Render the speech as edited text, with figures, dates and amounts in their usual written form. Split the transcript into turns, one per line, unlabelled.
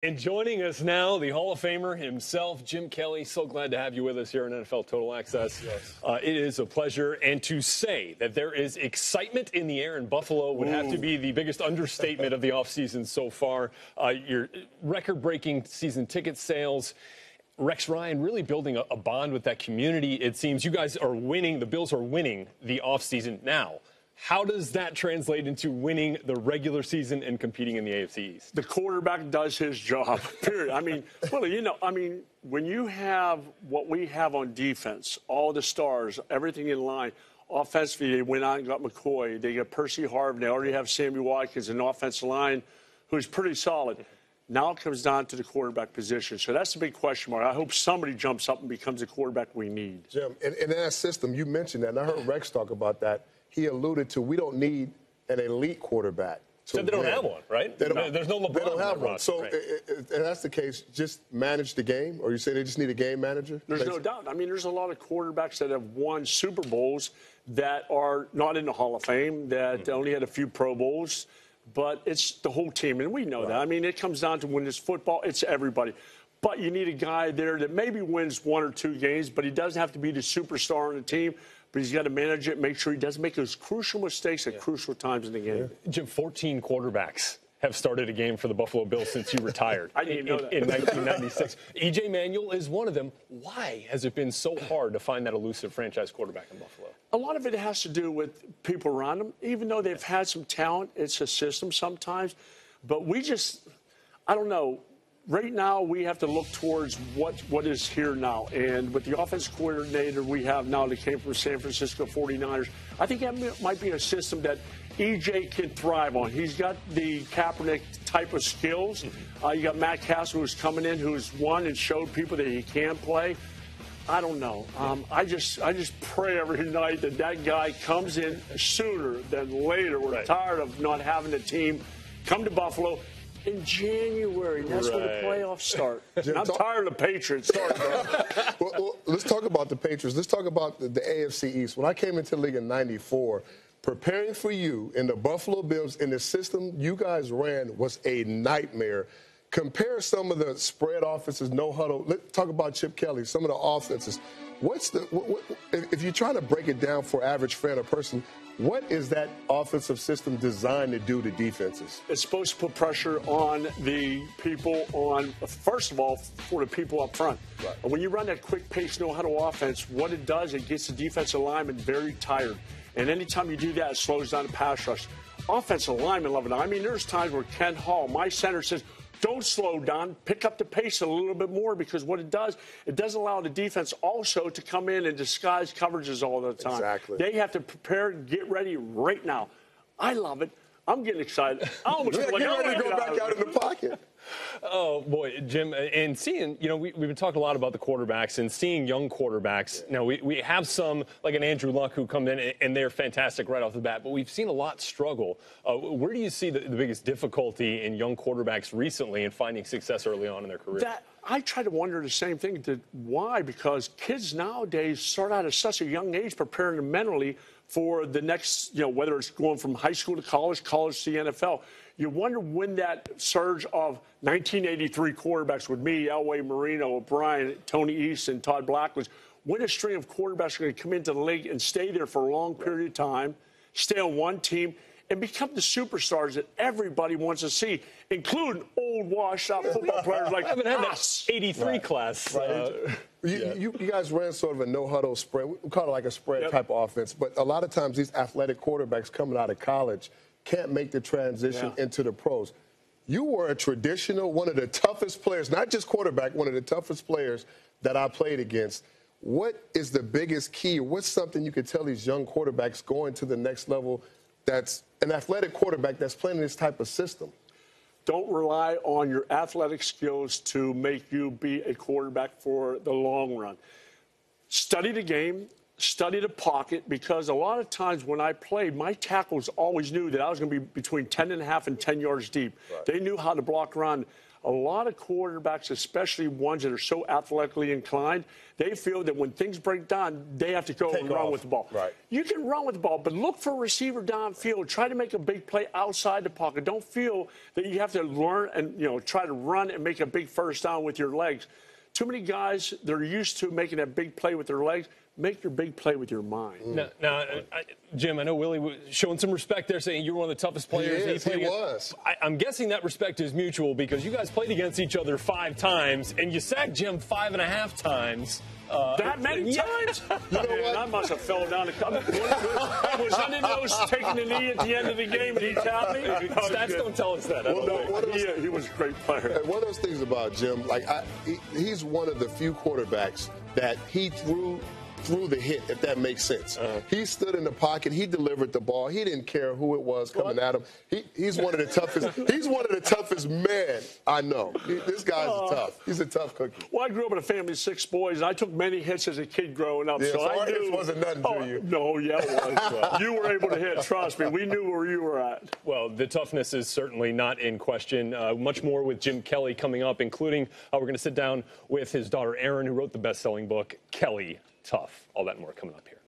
And joining us now, the Hall of Famer himself, Jim Kelly. So glad to have you with us here on NFL Total Access.
Yes.
It is a pleasure. And to say that there is excitement in the air in Buffalo would have to be the biggest understatement of the offseason so far. Your record-breaking season ticket sales. Rex Ryan really building a bond with that community. It seems you guys are winning. The Bills are winning the offseason now. How does that translate into winning the regular season and competing in the AFC East?
The quarterback does his job, period. I mean, really, when you have what we have on defense, all the stars, everything in line, offensively, they went out and got McCoy. They got Percy Harvin. They already have Sammy Watkins, an offensive line who's pretty solid. Now it comes down to the quarterback position. So that's the big question mark. I hope somebody jumps up and becomes the quarterback we need.
Jim, in that system, you mentioned that, and I heard Rex talk about that. He alluded to we don't need an elite quarterback.
So they don't have one, right? There's no LeBron.
They don't have one.
Roster,
so
right.
If that's the case, just manage the game? Or you say they just need a game manager?
There's no doubt. I mean, there's a lot of quarterbacks that have won Super Bowls that are not in the Hall of Fame, that only had a few Pro Bowls. But it's the whole team, and we know that. I mean, it comes down to when it's football, it's everybody. But you need a guy there that maybe wins one or two games, but he doesn't have to be the superstar on the team. But he's got to manage it, make sure he doesn't make those crucial mistakes at crucial times in the game.
Jim, 14 quarterbacks have started a game for the Buffalo Bills since you retired.
I didn't know that.
In 1996. E.J. Manuel is one of them. Why has it been so hard to find that elusive franchise quarterback in Buffalo?
A lot of it has to do with people around them. Even though they've had some talent, it's a system sometimes. But I don't know. Right now, we have to look towards what is here now. And with the offense coordinator we have now that came from San Francisco 49ers, I think that might be a system that EJ can thrive on. He's got the Kaepernick type of skills. You got Matt Castle who's coming in, who's won and showed people that he can play. I don't know. I just pray every night that guy comes in sooner than later. We're tired of not having the team come to Buffalo in January. That's when the playoffs start.
Jim,
I'm tired of the Patriots. Sorry,
well, let's talk about the Patriots. Let's talk about the AFC East. When I came into the league in '94, preparing for you in the Buffalo Bills in the system you guys ran was a nightmare. Compare some of the spread offenses, no huddle. Let's talk about Chip Kelly, some of the offenses. If you're trying to break it down for average fan or person, what is that offensive system designed to do to defenses?
It's supposed to put pressure on the people first of all, for the people up front.
Right.
And when you run that quick pace, no huddle offense, what it does, it gets the defensive lineman very tired. And anytime you do that, it slows down the pass rush. Offensive lineman love it. I mean, there's times where Ken Hall, my center, says, don't slow down, pick up the pace a little bit more, because what it doesn't allow the defense also to come in and disguise coverages all the time.
Exactly.
They have to prepare and get ready right now. I love it. I'm getting excited. I almost feel like
I'm ready to go back out in the pocket.
Oh, boy, Jim, and seeing, we've been talking a lot about the quarterbacks and seeing young quarterbacks. Now, we have some, like an Andrew Luck, who come in and they're fantastic right off the bat, but we've seen a lot struggle. Where do you see the biggest difficulty in young quarterbacks recently in finding success early on in their career?
I try to wonder the same thing. Why? Because kids nowadays start out at such a young age preparing them mentally for the next, whether it's going from high school to college to the NFL. You wonder when that surge of 1983 quarterbacks with me, Elway, Marino, O'Brien, Tony Easton, Todd Blackledge, when a string of quarterbacks are going to come into the league and stay there for a long period of time, stay on one team, and become the superstars that everybody wants to see, including old washed-out football players like
I haven't had
us.
that 83 class.
You guys ran sort of a no-huddle spread. We call it like a spread type of offense. But a lot of times these athletic quarterbacks coming out of college can't make the transition into the pros. You were a traditional, one of the toughest players, not just quarterback, one of the toughest players that I played against. What is the biggest key? What's something you could tell these young quarterbacks going to the next level that's an athletic quarterback that's playing in this type of system?
Don't rely on your athletic skills to make you be a quarterback for the long run. Study the game, study the pocket, because a lot of times when I played, my tackles always knew that I was going to be between 10.5 and 10 yards deep. Right. They knew how to block around. A lot of quarterbacks, especially ones that are so athletically inclined, they feel that when things break down, they have to go and run with the ball.
Right.
You can run with the ball, but look for a receiver downfield. Try to make a big play outside the pocket. Don't feel that you have to learn and, try to run and make a big first down with your legs. Too many guys, they're used to making that big play with their legs. Make your big play with your mind.
Now, Jim, I know Willie was showing some respect there, saying you were one of the toughest players.
He was.
I'm guessing that respect is mutual because you guys played against each other 5 times, and you sacked Jim 5.5 times.
That many times?
You know what?
I must have fell down. Was I in those taking the knee at the end of the game and he tapped me?
Stats don't tell us that.
He was a great player.
And one of those things about Jim, he's one of the few quarterbacks that he threw the hit, if that makes sense. He stood in the pocket. He delivered the ball. He didn't care who it was coming at him. He's one of the toughest. He's one of the toughest men I know. This guy's tough. He's a tough cookie.
Well, I grew up in a family of 6 boys, and I took many hits as a kid growing up.
Yeah,
so I knew
it wasn't nothing to you.
No, yeah, it was. You were able to hit. Trust me, we knew where you were at.
Well, the toughness is certainly not in question. Much more with Jim Kelly coming up, including we're going to sit down with his daughter Erin, who wrote the best-selling book, Kelly Tough. All that and more coming up here.